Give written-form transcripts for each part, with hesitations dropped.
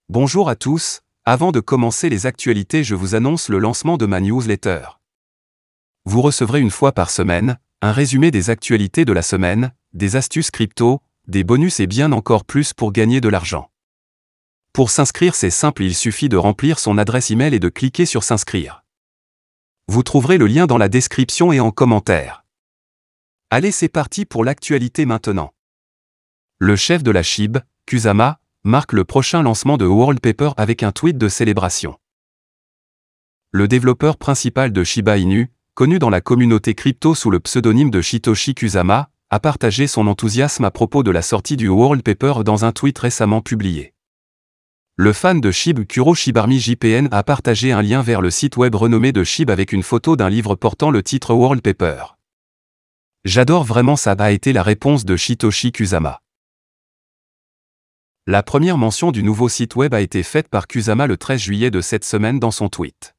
Bonjour à tous, avant de commencer les actualités, je vous annonce le lancement de ma newsletter. Vous recevrez une fois par semaine un résumé des actualités de la semaine, des astuces crypto, des bonus et bien encore plus pour gagner de l'argent. Pour s'inscrire, c'est simple, il suffit de remplir son adresse email et de cliquer sur s'inscrire. Vous trouverez le lien dans la description et en commentaire. Allez, c'est parti pour l'actualité maintenant. Le chef de la SHIB, Kusama, marque le prochain lancement de Wallpaper avec un tweet de célébration. Le développeur principal de Shiba Inu, connu dans la communauté crypto sous le pseudonyme de Satoshi Kusama, a partagé son enthousiasme à propos de la sortie du Wallpaper dans un tweet récemment publié. Le fan de SHIB Kuro Shibarmi JPN a partagé un lien vers le site web renommé de SHIB avec une photo d'un livre portant le titre Wallpaper. J'adore vraiment ça, a été la réponse de Satoshi Kusama. La première mention du nouveau site web a été faite par Kusama le 13 juillet de cette semaine dans son tweet.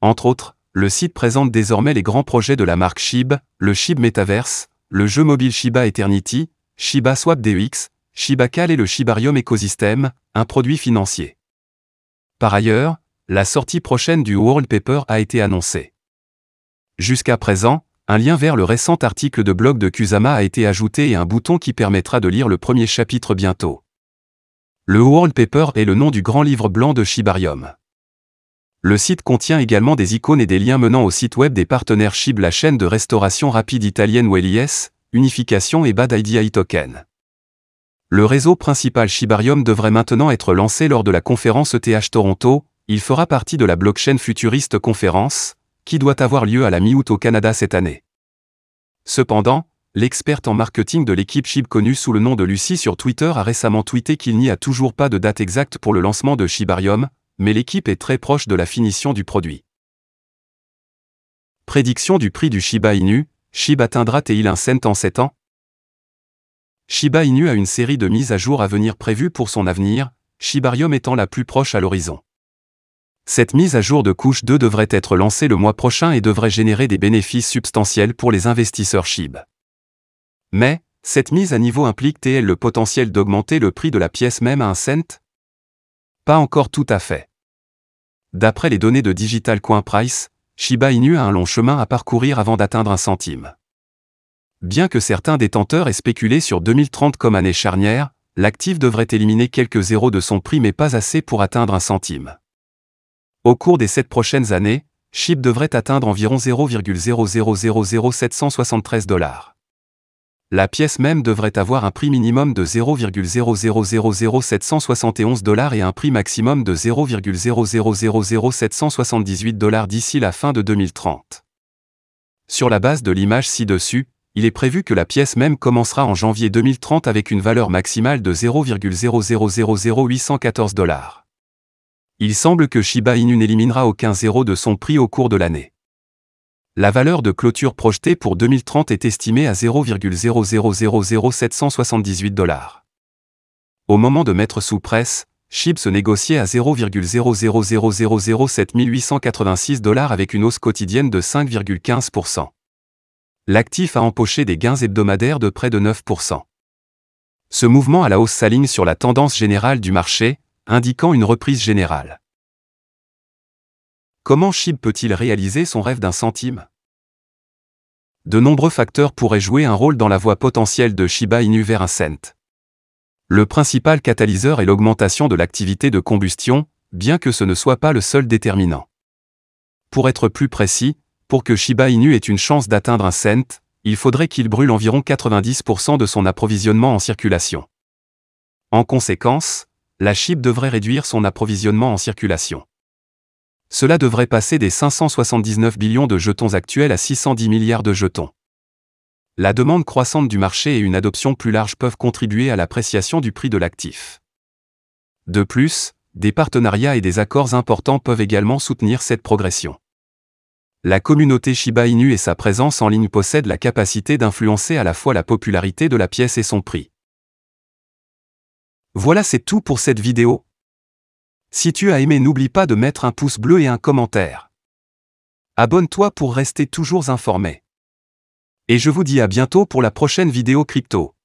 Entre autres, le site présente désormais les grands projets de la marque SHIB, le SHIB Metaverse, le jeu mobile Shiba Eternity, Shiba Swap DEX, Shiba Cal et le Shibarium Ecosystem, un produit financier. Par ailleurs, la sortie prochaine du Wallpaper a été annoncée. Jusqu'à présent, un lien vers le récent article de blog de Kusama a été ajouté et un bouton qui permettra de lire le premier chapitre bientôt. Le Wallpaper est le nom du grand livre blanc de Shibarium. Le site contient également des icônes et des liens menant au site web des partenaires SHIB, la chaîne de restauration rapide italienne WELIS, Unification et Bad Idea Token. Le réseau principal Shibarium devrait maintenant être lancé lors de la conférence ETH Toronto. Il fera partie de la blockchain futuriste conférence, qui doit avoir lieu à la mi-août au Canada cette année. Cependant, l'experte en marketing de l'équipe SHIB connue sous le nom de Lucie sur Twitter a récemment tweeté qu'il n'y a toujours pas de date exacte pour le lancement de Shibarium, mais l'équipe est très proche de la finition du produit. Prédiction du prix du Shiba Inu, SHIB atteindra-t-il un cent en 7 ans? Shiba Inu a une série de mises à jour à venir prévues pour son avenir, Shibarium étant la plus proche à l'horizon. Cette mise à jour de couche 2 devrait être lancée le mois prochain et devrait générer des bénéfices substantiels pour les investisseurs SHIB. Mais, cette mise à niveau implique-t-elle le potentiel d'augmenter le prix de la pièce même à un cent? Pas encore tout à fait. D'après les données de Digital Coin Price, Shiba Inu a un long chemin à parcourir avant d'atteindre un centime. Bien que certains détenteurs aient spéculé sur 2030 comme année charnière, l'actif devrait éliminer quelques zéros de son prix mais pas assez pour atteindre un centime. Au cours des 7 prochaines années, SHIB devrait atteindre environ 0,0000773 $. La pièce même devrait avoir un prix minimum de 0,0000771 $ et un prix maximum de 0,0000778 $ d'ici la fin de 2030. Sur la base de l'image ci-dessus, il est prévu que la pièce même commencera en janvier 2030 avec une valeur maximale de 0,0000814 $. Il semble que Shiba Inu n'éliminera aucun zéro de son prix au cours de l'année. La valeur de clôture projetée pour 2030 est estimée à 0,0000778 $. Au moment de mettre sous presse, SHIB se négociait à 0,00007 $ avec une hausse quotidienne de 5,15%. L'actif a empoché des gains hebdomadaires de près de 9%. Ce mouvement à la hausse s'aligne sur la tendance générale du marché, indiquant une reprise générale. Comment SHIB peut-il réaliser son rêve d'un centime? De nombreux facteurs pourraient jouer un rôle dans la voie potentielle de Shiba Inu vers un cent. Le principal catalyseur est l'augmentation de l'activité de combustion, bien que ce ne soit pas le seul déterminant. Pour être plus précis, pour que Shiba Inu ait une chance d'atteindre un cent, il faudrait qu'il brûle environ 90% de son approvisionnement en circulation. En conséquence, la SHIB devrait réduire son approvisionnement en circulation. Cela devrait passer des 579 billions de jetons actuels à 610 milliards de jetons. La demande croissante du marché et une adoption plus large peuvent contribuer à l'appréciation du prix de l'actif. De plus, des partenariats et des accords importants peuvent également soutenir cette progression. La communauté Shiba Inu et sa présence en ligne possèdent la capacité d'influencer à la fois la popularité de la pièce et son prix. Voilà, c'est tout pour cette vidéo. Si tu as aimé, n'oublie pas de mettre un pouce bleu et un commentaire. Abonne-toi pour rester toujours informé. Et je vous dis à bientôt pour la prochaine vidéo crypto.